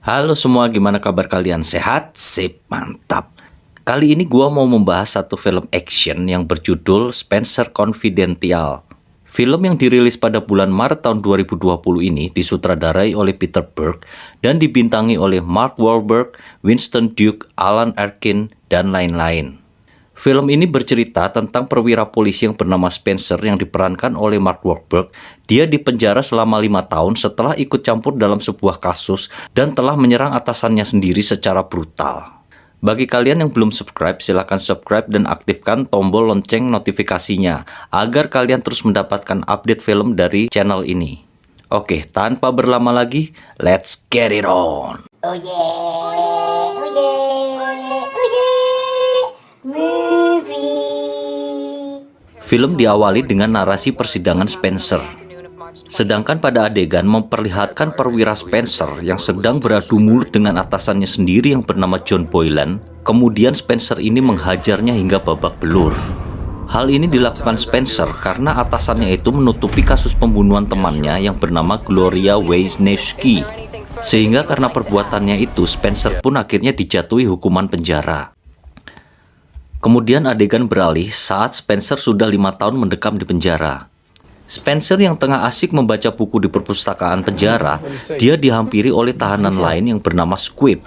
Halo semua, gimana kabar kalian? Sehat? Sip, mantap. Kali ini gua mau membahas satu film action yang berjudul Spencer Confidential. Film yang dirilis pada bulan Maret tahun 2020 ini disutradarai oleh Peter Berg dan dibintangi oleh Mark Wahlberg, Winston Duke, Alan Arkin, dan lain-lain. Film ini bercerita tentang perwira polisi yang bernama Spencer yang diperankan oleh Mark Wahlberg. Dia dipenjara selama 5 tahun setelah ikut campur dalam sebuah kasus dan telah menyerang atasannya sendiri secara brutal. Bagi kalian yang belum subscribe, silahkan subscribe dan aktifkan tombol lonceng notifikasinya agar kalian terus mendapatkan update film dari channel ini. Oke, tanpa berlama lagi, let's get it on! Oh yeah, oh yeah, oh yeah, movie. Film diawali dengan narasi persidangan Spencer. Sedangkan pada adegan memperlihatkan perwira Spencer yang sedang beradu mulut dengan atasannya sendiri yang bernama John Boylan. Kemudian Spencer ini menghajarnya hingga babak belur. Hal ini dilakukan Spencer karena atasannya itu menutupi kasus pembunuhan temannya yang bernama Gloria Wisniewski. Sehingga karena perbuatannya itu, Spencer pun akhirnya dijatuhi hukuman penjara. Kemudian adegan beralih saat Spencer sudah 5 tahun mendekam di penjara. Spencer yang tengah asik membaca buku di perpustakaan penjara, dia dihampiri oleh tahanan lain yang bernama Squib.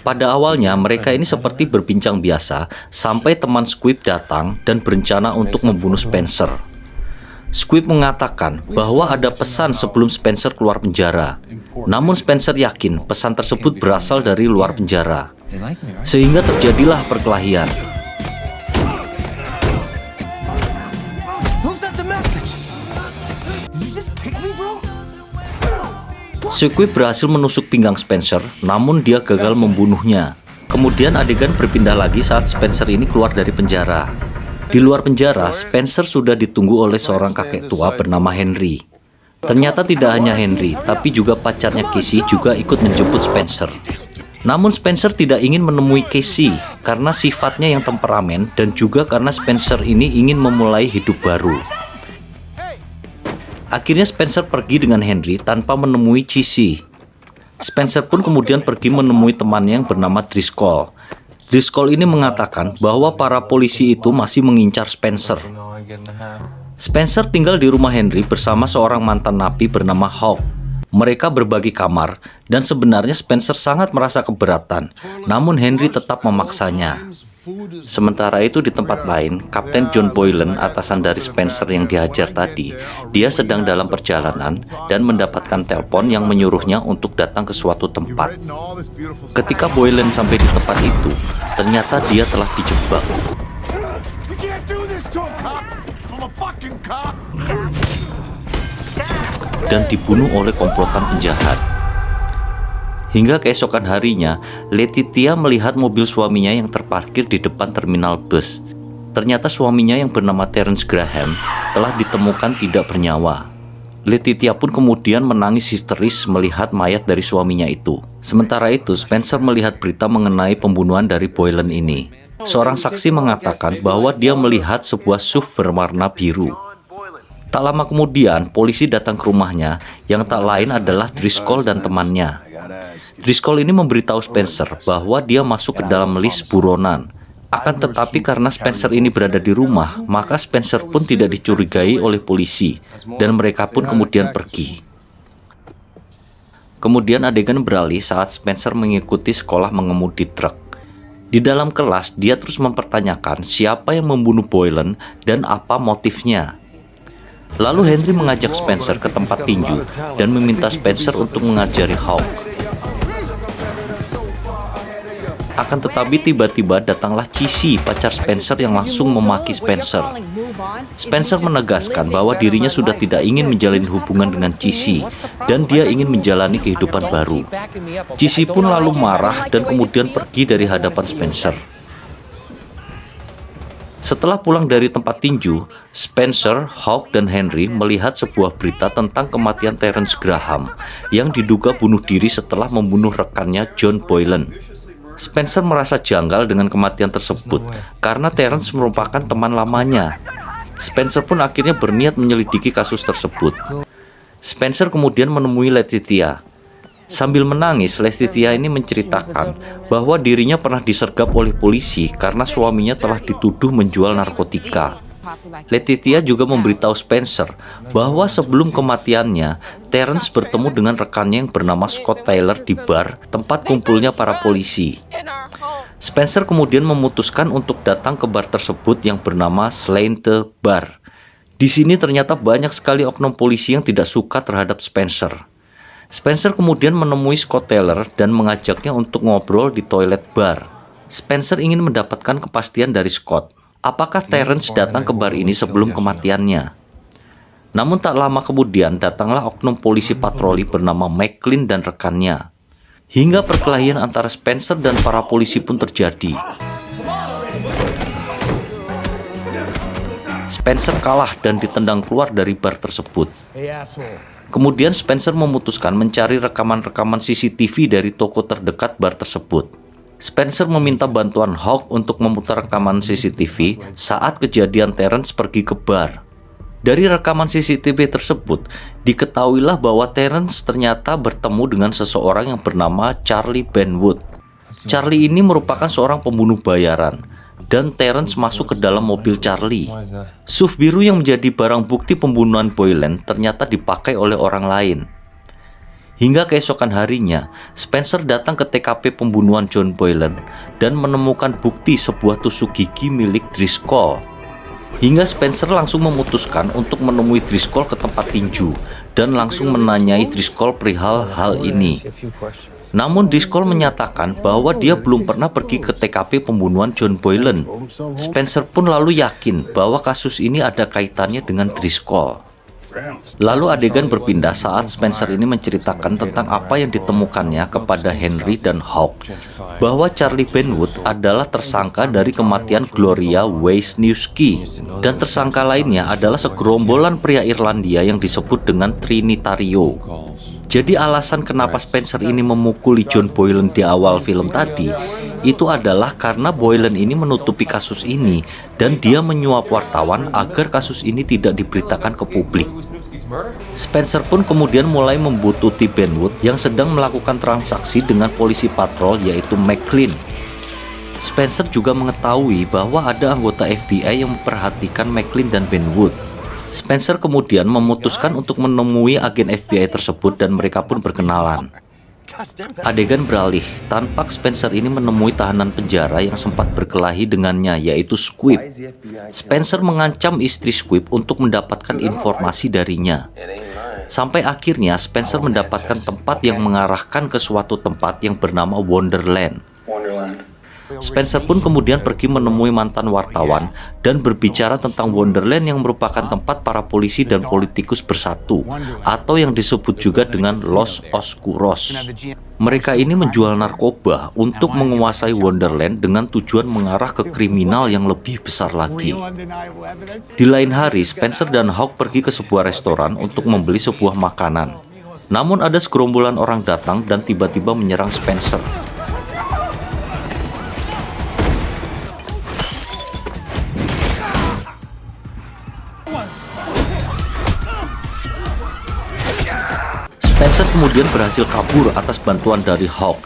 Pada awalnya mereka ini seperti berbincang biasa, sampai teman Squib datang dan berencana untuk membunuh Spencer. Squib mengatakan bahwa ada pesan sebelum Spencer keluar penjara. Namun Spencer yakin pesan tersebut berasal dari luar penjara. Sehingga terjadilah perkelahian. Squib berhasil menusuk pinggang Spencer, namun dia gagal membunuhnya. Kemudian adegan berpindah lagi saat Spencer ini keluar dari penjara. Di luar penjara, Spencer sudah ditunggu oleh seorang kakek tua bernama Henry. Ternyata tidak hanya Henry, tapi juga pacarnya Casey juga ikut menjemput Spencer. Namun Spencer tidak ingin menemui Casey karena sifatnya yang temperamen dan juga karena Spencer ini ingin memulai hidup baru. Akhirnya Spencer pergi dengan Henry tanpa menemui Casey. Spencer pun kemudian pergi menemui temannya yang bernama Driscoll. Driscoll ini mengatakan bahwa para polisi itu masih mengincar Spencer. Spencer tinggal di rumah Henry bersama seorang mantan napi bernama Hawk. Mereka berbagi kamar dan sebenarnya Spencer sangat merasa keberatan, namun Henry tetap memaksanya. Sementara itu di tempat lain, Kapten John Boylan, atasan dari Spencer yang dihajar tadi, dia sedang dalam perjalanan dan mendapatkan telepon yang menyuruhnya untuk datang ke suatu tempat. Ketika Boylan sampai di tempat itu, ternyata dia telah dijebak. Dan dibunuh oleh komplotan penjahat. Hingga keesokan harinya, Letitia melihat mobil suaminya yang terparkir di depan terminal bus. Ternyata suaminya yang bernama Terence Graham telah ditemukan tidak bernyawa. Letitia pun kemudian menangis histeris melihat mayat dari suaminya itu. Sementara itu, Spencer melihat berita mengenai pembunuhan dari Boylan ini. Seorang saksi mengatakan bahwa dia melihat sebuah SUV berwarna biru. Tak lama kemudian, polisi datang ke rumahnya yang tak lain adalah Driscoll dan temannya. Driscoll ini memberitahu Spencer bahwa dia masuk ke dalam list buronan. Akan tetapi karena Spencer ini berada di rumah, maka Spencer pun tidak dicurigai oleh polisi, dan mereka pun kemudian pergi. Kemudian adegan beralih saat Spencer mengikuti sekolah mengemudi truk. Di dalam kelas, dia terus mempertanyakan siapa yang membunuh Boylan dan apa motifnya. Lalu Henry mengajak Spencer ke tempat tinju dan meminta Spencer untuk mengajari Hawk. Akan tetapi tiba-tiba datanglah Casey, pacar Spencer, yang langsung memaki Spencer. Spencer menegaskan bahwa dirinya sudah tidak ingin menjalin hubungan dengan Casey dan dia ingin menjalani kehidupan baru. Casey pun lalu marah dan kemudian pergi dari hadapan Spencer. Setelah pulang dari tempat tinju, Spencer, Hawk, dan Henry melihat sebuah berita tentang kematian Terence Graham yang diduga bunuh diri setelah membunuh rekannya John Boylan. Spencer merasa janggal dengan kematian tersebut karena Terence merupakan teman lamanya. Spencer pun akhirnya berniat menyelidiki kasus tersebut. Spencer kemudian menemui Letitia. Sambil menangis, Letitia ini menceritakan bahwa dirinya pernah disergap oleh polisi karena suaminya telah dituduh menjual narkotika. Letitia juga memberitahu Spencer bahwa sebelum kematiannya, Terence bertemu dengan rekannya yang bernama Scott Taylor di bar tempat kumpulnya para polisi. Spencer kemudian memutuskan untuk datang ke bar tersebut yang bernama Slainte Bar. Di sini ternyata banyak sekali oknum polisi yang tidak suka terhadap Spencer. Spencer kemudian menemui Scott Taylor dan mengajaknya untuk ngobrol di toilet bar. Spencer ingin mendapatkan kepastian dari Scott. Apakah Terence datang ke bar ini sebelum kematiannya? Namun tak lama kemudian datanglah oknum polisi patroli bernama McLean dan rekannya. Hingga perkelahian antara Spencer dan para polisi pun terjadi. Spencer kalah dan ditendang keluar dari bar tersebut. Kemudian Spencer memutuskan mencari rekaman-rekaman CCTV dari toko terdekat bar tersebut. Spencer meminta bantuan Hawk untuk memutar rekaman CCTV saat kejadian Terence pergi ke bar. Dari rekaman CCTV tersebut, diketahuilah bahwa Terence ternyata bertemu dengan seseorang yang bernama Charlie Benwood. Charlie ini merupakan seorang pembunuh bayaran, dan Terence masuk ke dalam mobil Charlie. SUV biru yang menjadi barang bukti pembunuhan Boylan ternyata dipakai oleh orang lain. Hingga keesokan harinya, Spencer datang ke TKP pembunuhan John Boylan dan menemukan bukti sebuah tusuk gigi milik Driscoll. Hingga Spencer langsung memutuskan untuk menemui Driscoll ke tempat tinju dan langsung menanyai Driscoll perihal hal ini. Namun Driscoll menyatakan bahwa dia belum pernah pergi ke TKP pembunuhan John Boylan. Spencer pun lalu yakin bahwa kasus ini ada kaitannya dengan Driscoll. Lalu adegan berpindah saat Spencer ini menceritakan tentang apa yang ditemukannya kepada Henry dan Hawk, bahwa Charlie Benwood adalah tersangka dari kematian Gloria Wisniewski, dan tersangka lainnya adalah segerombolan pria Irlandia yang disebut dengan Trinitario. Jadi alasan kenapa Spencer ini memukuli John Boylan di awal film tadi itu adalah karena Boylan ini menutupi kasus ini dan dia menyuap wartawan agar kasus ini tidak diberitakan ke publik. Spencer pun kemudian mulai membuntuti Benwood yang sedang melakukan transaksi dengan polisi patrol yaitu McLean. Spencer juga mengetahui bahwa ada anggota FBI yang memperhatikan McLean dan Benwood. Spencer kemudian memutuskan untuk menemui agen FBI tersebut dan mereka pun berkenalan. Adegan beralih, tampak Spencer ini menemui tahanan penjara yang sempat berkelahi dengannya, yaitu Squib. Spencer mengancam istri Squib untuk mendapatkan informasi darinya. Sampai akhirnya Spencer mendapatkan tempat yang mengarahkan ke suatu tempat yang bernama Wonderland. Spencer pun kemudian pergi menemui mantan wartawan dan berbicara tentang Wonderland yang merupakan tempat para polisi dan politikus bersatu, atau yang disebut juga dengan Los Oscuros. Mereka ini menjual narkoba untuk menguasai Wonderland dengan tujuan mengarah ke kriminal yang lebih besar lagi. Di lain hari, Spencer dan Hawk pergi ke sebuah restoran untuk membeli sebuah makanan. Namun ada segerombolan orang datang dan tiba-tiba menyerang Spencer. Spencer kemudian berhasil kabur atas bantuan dari Hawk.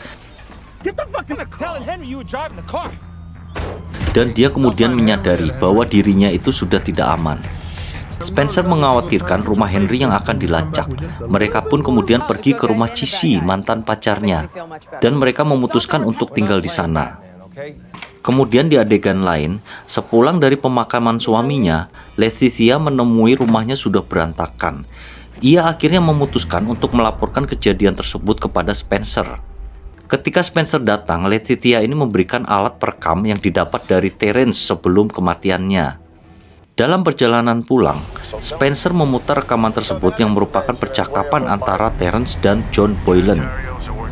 Dan dia kemudian menyadari bahwa dirinya itu sudah tidak aman. Spencer mengkhawatirkan rumah Henry yang akan dilacak. Mereka pun kemudian pergi ke rumah Cici, mantan pacarnya, dan mereka memutuskan untuk tinggal di sana. Kemudian di adegan lain, sepulang dari pemakaman suaminya, Letitia menemui rumahnya sudah berantakan. Ia akhirnya memutuskan untuk melaporkan kejadian tersebut kepada Spencer. Ketika Spencer datang, Letitia ini memberikan alat perekam yang didapat dari Terence sebelum kematiannya. Dalam perjalanan pulang, Spencer memutar rekaman tersebut yang merupakan percakapan antara Terence dan John Boylan.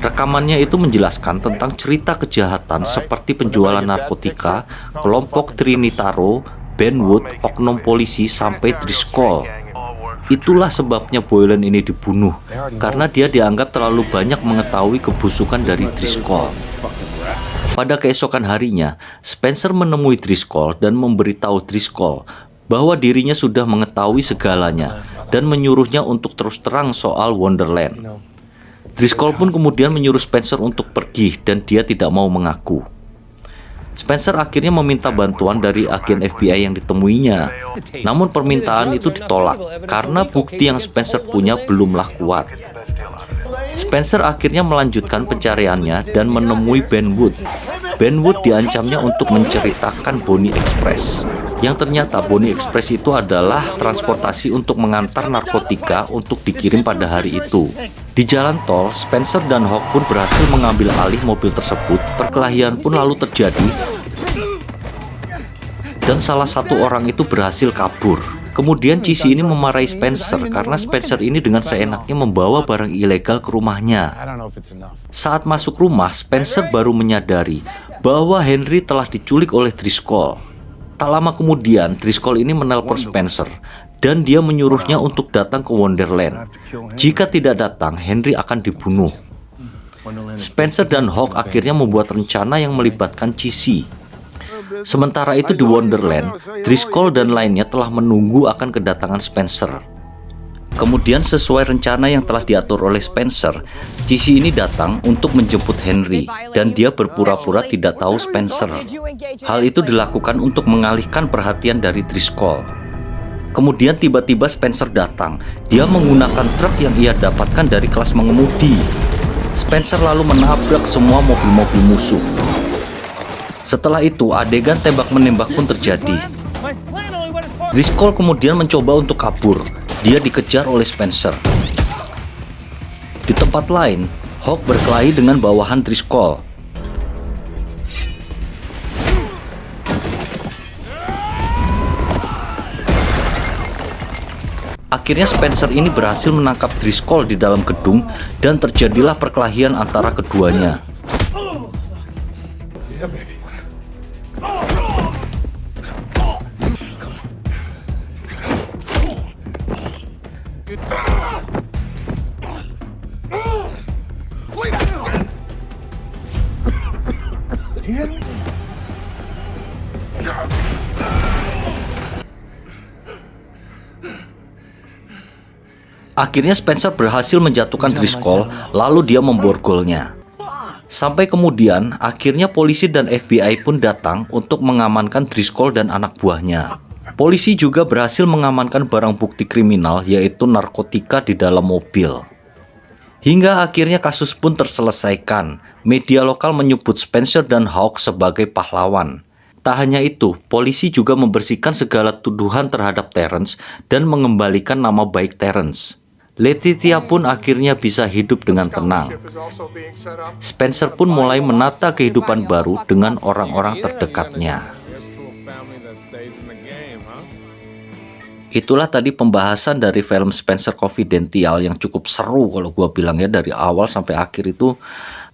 Rekamannya itu menjelaskan tentang cerita kejahatan seperti penjualan narkotika, kelompok Trinitaro, Benwood, oknum polisi, sampai Driscoll. Itulah sebabnya Boylan ini dibunuh, karena dia dianggap terlalu banyak mengetahui kebusukan dari Driscoll. Pada keesokan harinya, Spencer menemui Driscoll dan memberitahu Driscoll bahwa dirinya sudah mengetahui segalanya dan menyuruhnya untuk terus terang soal Wonderland. Driscoll pun kemudian menyuruh Spencer untuk pergi dan dia tidak mau mengaku. Spencer akhirnya meminta bantuan dari agen FBI yang ditemuinya. Namun permintaan itu ditolak karena bukti yang Spencer punya belumlah kuat. Spencer akhirnya melanjutkan pencariannya dan menemui Ben Wood. Ben Wood diancamnya untuk menceritakan Bonnie Express. Yang ternyata Bonnie Express itu adalah transportasi untuk mengantar narkotika untuk dikirim pada hari itu. Di jalan tol, Spencer dan Hawk pun berhasil mengambil alih mobil tersebut. Perkelahian pun lalu terjadi dan salah satu orang itu berhasil kabur. Kemudian Cici ini memarahi Spencer karena Spencer ini dengan seenaknya membawa barang ilegal ke rumahnya. Saat masuk rumah, Spencer baru menyadari bahwa Henry telah diculik oleh Driscoll. Tak lama kemudian, Driscoll ini menelpon Spencer dan dia menyuruhnya untuk datang ke Wonderland. Jika tidak datang, Henry akan dibunuh. Spencer dan Hawk akhirnya membuat rencana yang melibatkan Cici. Sementara itu di Wonderland, Driscoll dan lainnya telah menunggu akan kedatangan Spencer. Kemudian sesuai rencana yang telah diatur oleh Spencer, Cici ini datang untuk menjemput Henry dan dia berpura-pura tidak tahu Spencer. Hal itu dilakukan untuk mengalihkan perhatian dari Driscoll. Kemudian tiba-tiba Spencer datang. Dia menggunakan truk yang ia dapatkan dari kelas mengemudi. Spencer lalu menabrak semua mobil-mobil musuh. Setelah itu, adegan tembak-menembak pun terjadi. Driscoll kemudian mencoba untuk kabur. Dia dikejar oleh Spencer. Di tempat lain, Hawk berkelahi dengan bawahan Driscoll. Akhirnya Spencer ini berhasil menangkap Driscoll di dalam gedung dan terjadilah perkelahian antara keduanya. Akhirnya Spencer berhasil menjatuhkan Driscoll, lalu dia memborgolnya. Sampai kemudian, akhirnya polisi dan FBI pun datang untuk mengamankan Driscoll dan anak buahnya. Polisi juga berhasil mengamankan barang bukti kriminal, yaitu narkotika di dalam mobil. Hingga akhirnya kasus pun terselesaikan. Media lokal menyebut Spencer dan Hawk sebagai pahlawan. Tak hanya itu, polisi juga membersihkan segala tuduhan terhadap Terence dan mengembalikan nama baik Terence. Letitia pun akhirnya bisa hidup dengan tenang. Spencer pun mulai menata kehidupan baru dengan orang-orang terdekatnya. Itulah tadi pembahasan dari film Spencer Confidential yang cukup seru kalau gua bilang ya, dari awal sampai akhir itu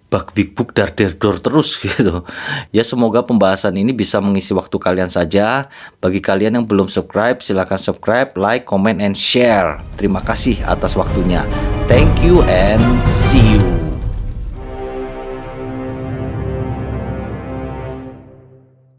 bak big book dar der dor terus gitu. Ya semoga pembahasan ini bisa mengisi waktu kalian saja. Bagi kalian yang belum subscribe, silahkan subscribe, like, comment, and share. Terima kasih atas waktunya. Thank you and see you.